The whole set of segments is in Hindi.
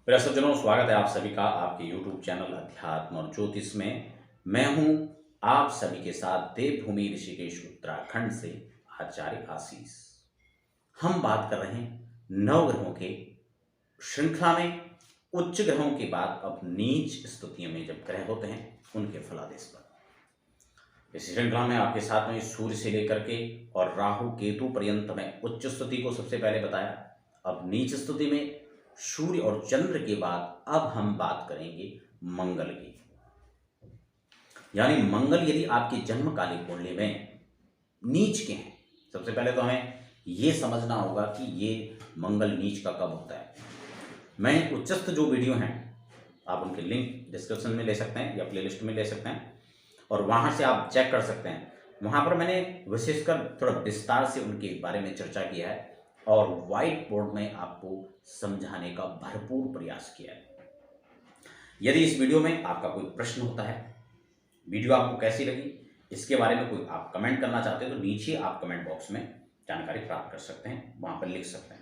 प्रिय सज्जनों, स्वागत है आप सभी का आपके YouTube चैनल अध्यात्म और ज्योतिष में। मैं हूं आप सभी के साथ देवभूमि ऋषिकेश उत्तराखंड से आचार्य आशीष। हम बात कर रहे हैं नवग्रहों के श्रृंखला में। उच्च ग्रहों के बाद अब नीच स्थितियों में जब ग्रह होते हैं उनके फलादेश पर इस श्रृंखला में आपके साथ में सूर्य से लेकर के और राहु केतु पर्यंत में उच्च स्थिति को सबसे पहले बताया। अब नीच स्थिति में सूर्य और चंद्र के बाद अब हम बात करेंगे मंगल की। यानी मंगल यदि आपकी जन्मकालिक कुंडली में नीच के हैं, सबसे पहले तो हमें यह समझना होगा कि ये मंगल नीच का कब होता है। मैं उच्चस्थ जो वीडियो हैं आप उनके लिंक डिस्क्रिप्शन में ले सकते हैं या प्लेलिस्ट में ले सकते हैं और वहां से आप चेक कर सकते हैं। वहां पर मैंने विशेषकर थोड़ा विस्तार से उनके बारे में चर्चा किया है और व्हाइट बोर्ड में आपको समझाने का भरपूर प्रयास किया है। यदि इस वीडियो में आपका कोई प्रश्न होता है, वीडियो आपको कैसी लगी, इसके बारे में कोई आप कमेंट करना चाहते हैं तो नीचे आप कमेंट बॉक्स में जानकारी प्राप्त कर सकते हैं, वहां पर लिख सकते हैं।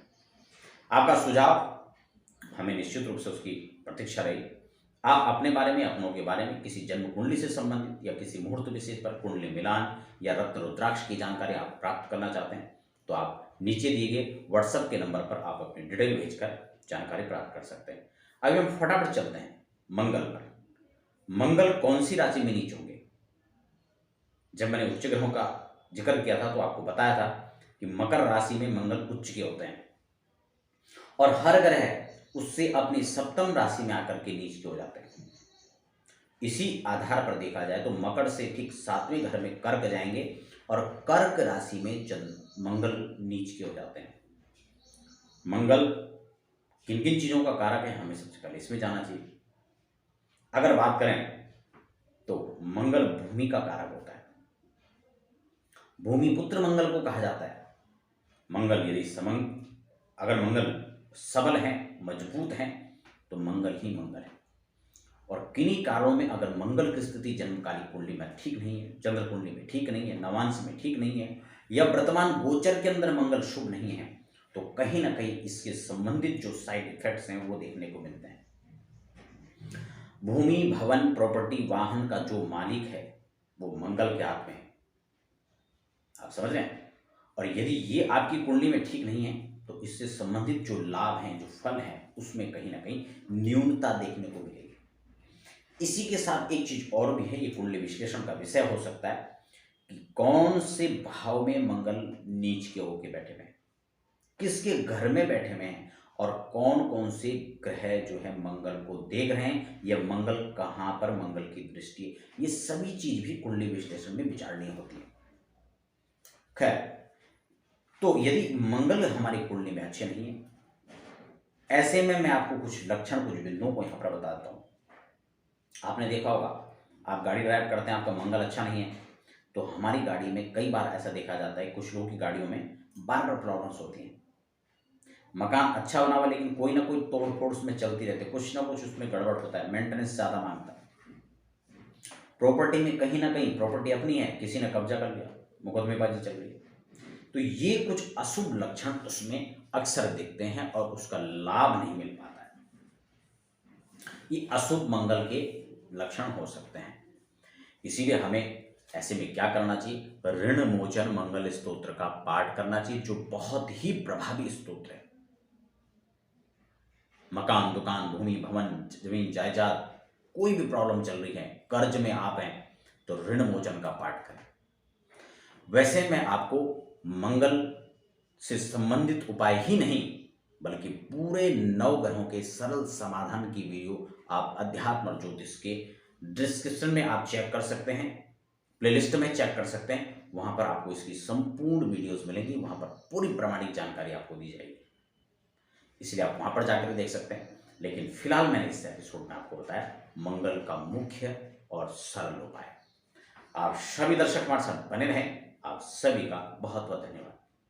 आपका सुझाव हमें निश्चित रूप से उसकी प्रतीक्षा रहेगी। आप अपने बारे में, अपनों के बारे में, किसी जन्म कुंडली से संबंधित या किसी मुहूर्त विशेष पर कुंडली मिलान या रत्न रुद्राक्ष की जानकारी आप प्राप्त करना चाहते हैं तो आप नीचे दिए गए व्हाट्सएप के नंबर पर आप अपनी डिटेल भेजकर जानकारी प्राप्त कर सकते हैं। अभी हम फटाफट चलते हैं मंगल पर। मंगल कौन सी राशि में नीच होंगे? जब मैंने उच्च ग्रहों का जिक्र किया था तो आपको बताया था कि मकर राशि में मंगल उच्च के होते हैं और हर ग्रह उससे अपनी सप्तम राशि में आकर के नीच के हो जाते हैं। इसी आधार पर देखा जाए तो मकर से ठीक 7वें घर में कर्क जाएंगे और कर्क राशि में मंगल नीच के हो जाते हैं। मंगल किन किन चीजों का कारक है हमें सबसे पहले इसमें जाना चाहिए। अगर बात करें तो मंगल भूमि का कारक होता है। भूमि पुत्र मंगल को कहा जाता है। मंगल यदि अगर मंगल सबल है, मजबूत है तो मंगल ही मंगल है। और किन्हीं कारणों में अगर मंगल की स्थिति जन्मकालिक कुंडली में ठीक नहीं है, चंद्र कुंडली में ठीक नहीं है, नवांश में ठीक नहीं है या वर्तमान गोचर के अंदर मंगल शुभ नहीं है तो कहीं ना कहीं इसके संबंधित जो साइड इफेक्ट्स हैं वो देखने को मिलते हैं। भूमि, भवन, प्रॉपर्टी, वाहन का जो मालिक है वो मंगल के हाथ में है। आप समझ रहे हैं? और यदि ये आपकी कुंडली में ठीक नहीं है तो इससे संबंधित जो लाभ हैं, जो फल हैं, उसमें कहीं ना कहीं न्यूनता देखने को मिलेगी। इसी के साथ एक चीज और भी है, ये कुंडली विश्लेषण का विषय हो सकता है कि कौन से भाव में मंगल नीच के होके बैठे हुए हैं, किसके घर में बैठे हुए हैं और कौन कौन से ग्रह जो है मंगल को देख रहे हैं या मंगल कहां पर मंगल की दृष्टि है, ये सभी चीज भी कुंडली विश्लेषण में विचारनी होती है। खैर, तो यदि मंगल हमारी कुंडली में अच्छे नहीं है, ऐसे में मैं आपको कुछ लक्षण, कुछ बिंदुओं को यहां पर बताता हूं। आपने देखा होगा, आप गाड़ी ड्राइव करते हैं, आपका मंगल अच्छा नहीं है तो हमारी गाड़ी में कई बार ऐसा देखा जाता है, कुछ लोगों की गाड़ियों में बार बार प्रॉब्लम्स होती हैं। मकान अच्छा बना हुआ लेकिन कोई ना कोई तोड़ फोड़ उसमें चलती रहती है, कुछ ना कुछ उसमें गड़बड़ होता है, मेंटेनेंस ज़्यादा मांगता है। प्रॉपर्टी में कहीं ना कहीं प्रॉपर्टी अपनी है, किसी ने कब्जा कर लिया, मुकदमेबाजी चल रही है, तो ये कुछ अशुभ लक्षण उसमें अक्सर देखते हैं और उसका लाभ नहीं मिल पाता है। ये अशुभ मंगल के लक्षण हो सकते हैं। इसीलिए हमें ऐसे में क्या करना चाहिए? ऋण मोचन मंगल स्तोत्र का पाठ करना चाहिए, जो बहुत ही प्रभावी स्तोत्र है। मकान, दुकान, भूमि, भवन, जमीन जायदाद, कोई भी प्रॉब्लम चल रही है, कर्ज में आप हैं तो ऋण मोचन का पाठ करें। वैसे मैं आपको मंगल से संबंधित उपाय ही नहीं बल्कि पूरे 9 ग्रहों के सरल समाधान की वीडियो आप अध्यात्म और ज्योतिष के डिस्क्रिप्शन में आप चेक कर सकते हैं, प्लेलिस्ट में चेक कर सकते हैं, वहां पर आपको इसकी संपूर्ण वीडियोस मिलेंगी, वहां पर पूरी प्रामाणिक जानकारी आपको दी जाएगी, इसलिए आप वहां पर जाकर देख सकते हैं। लेकिन फिलहाल मैंने इस एपिसोड में आपको बताया मंगल का मुख्य और सरल उपाय। आप सभी दर्शक हमारे साथ बने रहें। आप सभी का बहुत बहुत धन्यवाद।